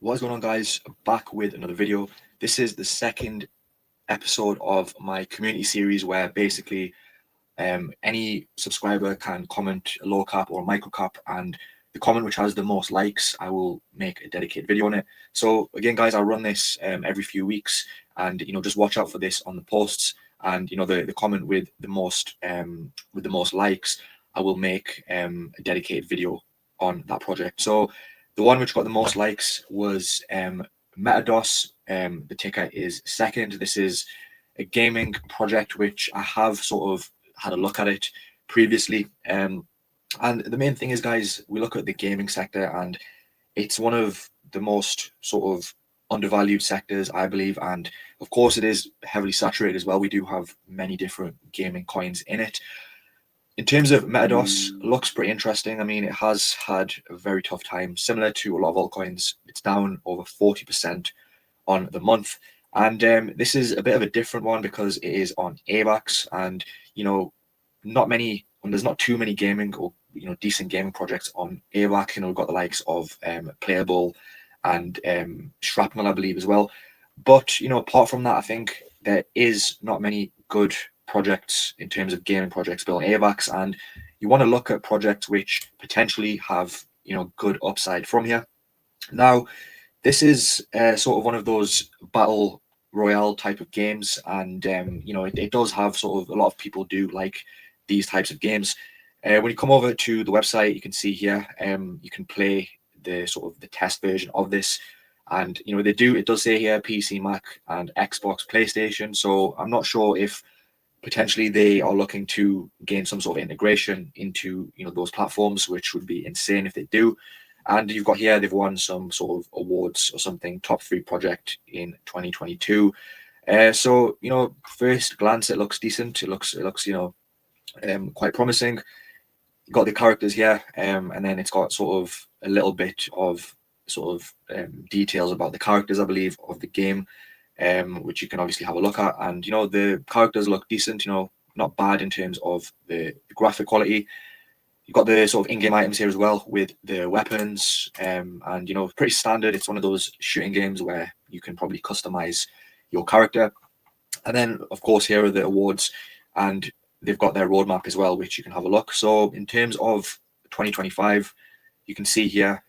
What is going on, guys? Back with another video. This is the second episode of my community series where basically any subscriber can comment a low cap or a micro cap, and the comment which has the most likes, I will make a dedicated video on it. So again, guys, I'll run this every few weeks, and just watch out for this on the posts. And the comment with the most likes, I will make a dedicated video on that project. So the one which got the most likes was Metados. The ticker is second. This is a gaming project which I have sort of had a look at it previously. And the main thing is, guys, we look at the gaming sector, and it's one of the most sort of undervalued sectors, I believe. And of course, it is heavily saturated as well. We do have many different gaming coins in it. In terms of Metados, looks pretty interesting. I mean, it has had a very tough time, similar to a lot of altcoins. It's down over 40% on the month. And this is a bit of a different one because it is on AVAX, and there's not too many gaming or decent gaming projects on AVAC. We've got the likes of Playable and Shrapnel, I believe, as well. But apart from that, I think there is not many good projects in terms of gaming projects built on AVAX, and you want to look at projects which potentially have good upside from here. Now, this is sort of one of those battle royale type of games, and it does have sort of a lot of people do like these types of games. When you come over to the website, you can see here you can play the sort of the test version of this, and it does say here PC, Mac, and Xbox, PlayStation. So I'm not sure if potentially they are looking to gain some sort of integration into those platforms, which would be insane if they do. And you've got here they've won some sort of awards or something, top 3 project in 2022. So first glance, it looks decent. It looks quite promising. You've got the characters here, and then it's got sort of a little bit of details about the characters, I believe, of the game, which you can obviously have a look at. And the characters look decent, not bad in terms of the graphic quality. You've got the sort of in-game items here as well with the weapons, and pretty standard. It's one of those shooting games where you can probably customize your character. And then of course here are the awards, and they've got their roadmap as well, which you can have a look. So in terms of 2025, you can see here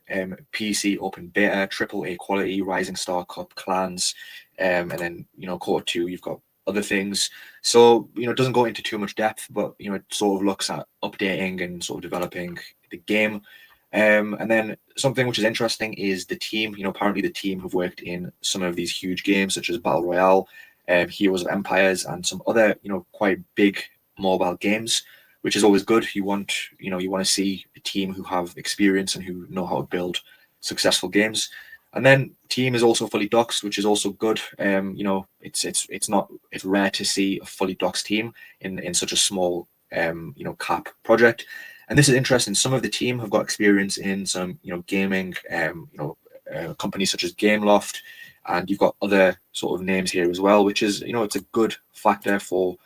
PC open beta, AAA quality, Rising Star Cup, clans, and then quarter 2 you've got other things. So it doesn't go into too much depth, but it sort of looks at updating and sort of developing the game. And then something which is interesting is the team. Apparently the team have worked in some of these huge games such as Battle Royale, Heroes of Empires, and some other quite big mobile games, which is always good. You want to see a team who have experience and who know how to build successful games. And then team is also fully doxed, which is also good. It's rare to see a fully doxed team in such a small cap project. And this is interesting. Some of the team have got experience in some gaming companies such as Gameloft, and you've got other sort of names here as well, which is it's a good factor for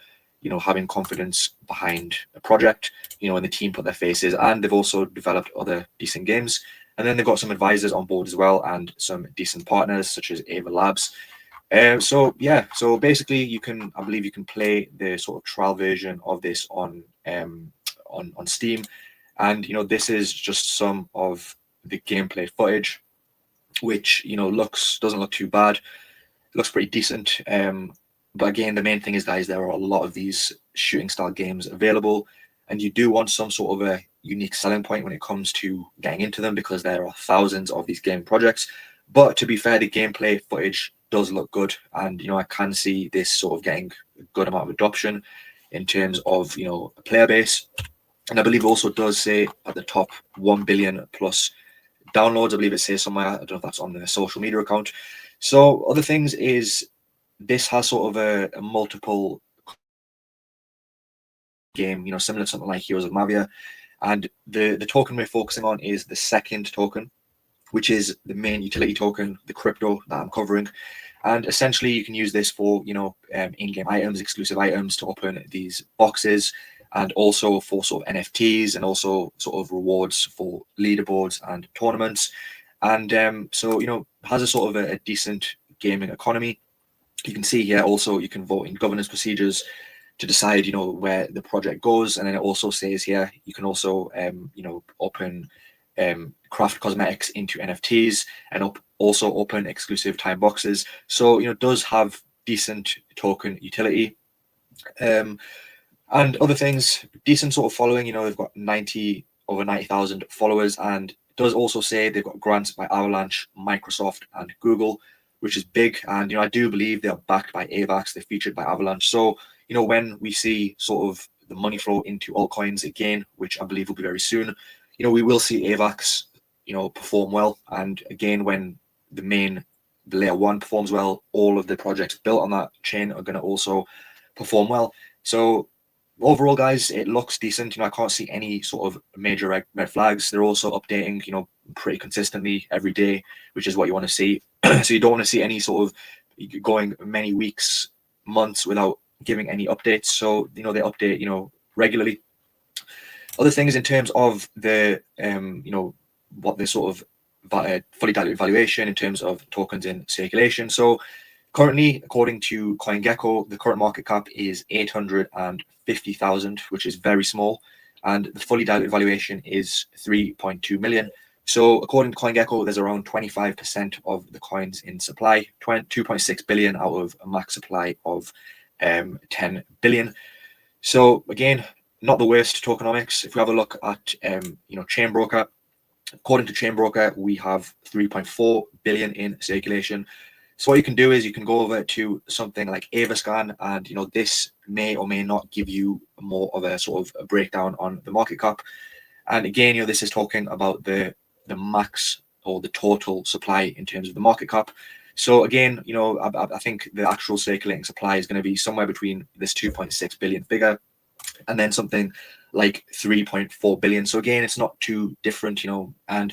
having confidence behind a project, and the team put their faces, and they've also developed other decent games. And then they've got some advisors on board as well, and some decent partners such as Ava Labs. So basically I believe you can play the sort of trial version of this on Steam. And this is just some of the gameplay footage, which doesn't look too bad. It looks pretty decent. But again, the main thing is, guys, there are a lot of these shooting style games available, and you do want some sort of a unique selling point when it comes to getting into them, because there are thousands of these game projects. But to be fair, the gameplay footage does look good, and I can see this sort of getting a good amount of adoption in terms of a player base. And I believe it also does say at the top 1 billion plus downloads. I believe it says somewhere. I don't know if that's on the social media account. So other things is, this has sort of a multiple game, similar to something like Heroes of Mavia. And the token we're focusing on is the second token, which is the main utility token, the crypto that I'm covering. And essentially you can use this for, in-game items, exclusive items to open these boxes, and also for sort of NFTs, and also sort of rewards for leaderboards and tournaments. And so, has a sort of a decent gaming economy. You can see here also you can vote in governance procedures to decide, where the project goes. And then it also says here you can also, open craft cosmetics into NFTs and also open exclusive time boxes. So, it does have decent token utility. And other things, decent sort of following, they've got over 90,000 followers, and it does also say they've got grants by Avalanche, Microsoft, and Google, which is big. And, I do believe they are backed by AVAX, they're featured by Avalanche. So, when we see sort of the money flow into altcoins again, which I believe will be very soon, we will see AVAX, perform well. And again, when the layer one performs well, all of the projects built on that chain are going to also perform well. So overall, guys, it looks decent. I can't see any sort of major red flags. They're also updating, pretty consistently every day, which is what you want to see. So you don't want to see any sort of going many weeks, months without giving any updates. So, they update, regularly. Other things in terms of the, what the sort of fully diluted valuation in terms of tokens in circulation. So currently, according to CoinGecko, the current market cap is 850,000, which is very small. And the fully diluted valuation is 3.2 million. So according to CoinGecko, there's around 25% of the coins in supply, 2.6 billion out of a max supply of 10 billion. So again, not the worst tokenomics. If we have a look at Chain Broker, according to Chain Broker, we have 3.4 billion in circulation. So what you can do is you can go over to something like Avascan, and this may or may not give you more of a sort of a breakdown on the market cap. And again, this is talking about the max or the total supply in terms of the market cap. So again, I think the actual circulating supply is going to be somewhere between this 2.6 billion figure and then something like 3.4 billion. So again, it's not too different, and in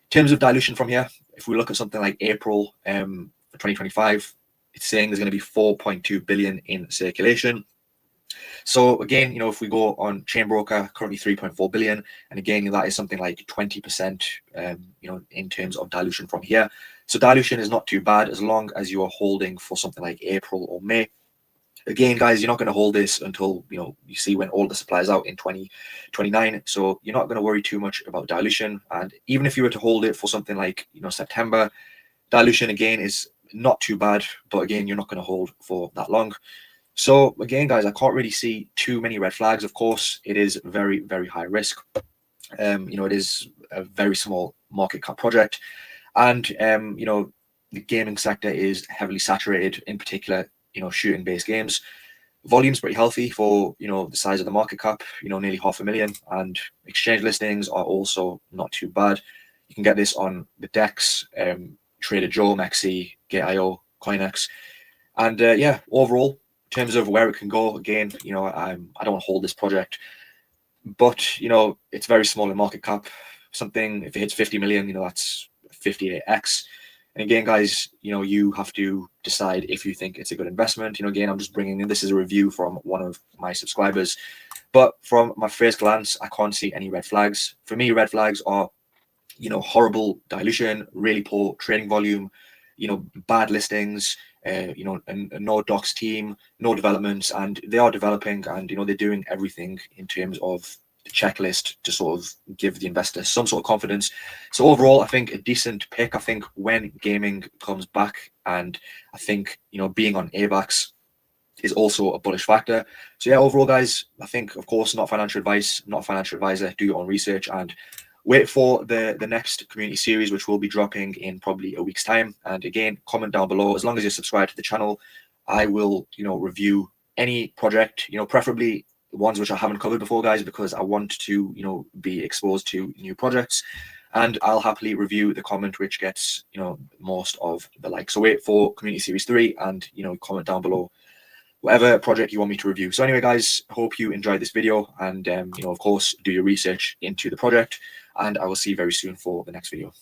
terms of dilution from here, if we look at something like April for 2025, it's saying there's going to be 4.2 billion in circulation. So again, if we go on Chain Broker, currently 3.4 billion, and again, that is something like 20%, in terms of dilution from here. So dilution is not too bad as long as you are holding for something like April or May. Again, guys, you're not going to hold this until you see when all the supply is out in 2029. So you're not going to worry too much about dilution. And even if you were to hold it for something like September, dilution again is not too bad. But again, you're not going to hold for that long. So again, guys, I can't really see too many red flags. Of course, it is very, very high risk. It is a very small market cap project, and the gaming sector is heavily saturated, in particular, shooting based games. Volume's pretty healthy for the size of the market cap, nearly 500,000, and exchange listings are also not too bad. You can get this on the DEX, Trader Joe, Mexi, Gate.io, CoinEx, and yeah, overall, in terms of where it can go, again, I don't want to hold this project, but it's very small in market cap. Something, if it hits 50 million, that's 58x. And again, guys, you have to decide if you think it's a good investment. Again, I'm just bringing in, this is a review from one of my subscribers, but from my first glance, I can't see any red flags. For me, red flags are, horrible dilution, really poor trading volume, bad listings, and no docs team, no developments, and they are developing, and they're doing everything in terms of the checklist to sort of give the investor some sort of confidence. So overall, I think a decent pick. I think when gaming comes back, and I think being on AVAX is also a bullish factor. So yeah, overall, guys, I think, of course, not financial advice, not a financial advisor. Do your own research and wait for the next community series, which will be dropping in probably a week's time. And again, comment down below. As long as you're subscribed to the channel, I will, review any project, preferably ones which I haven't covered before, guys, because I want to, be exposed to new projects. And I'll happily review the comment which gets, most of the likes. So wait for community series 3 and, comment down below whatever project you want me to review. So anyway, guys, hope you enjoyed this video, and of course, do your research into the project, and I will see you very soon for the next video.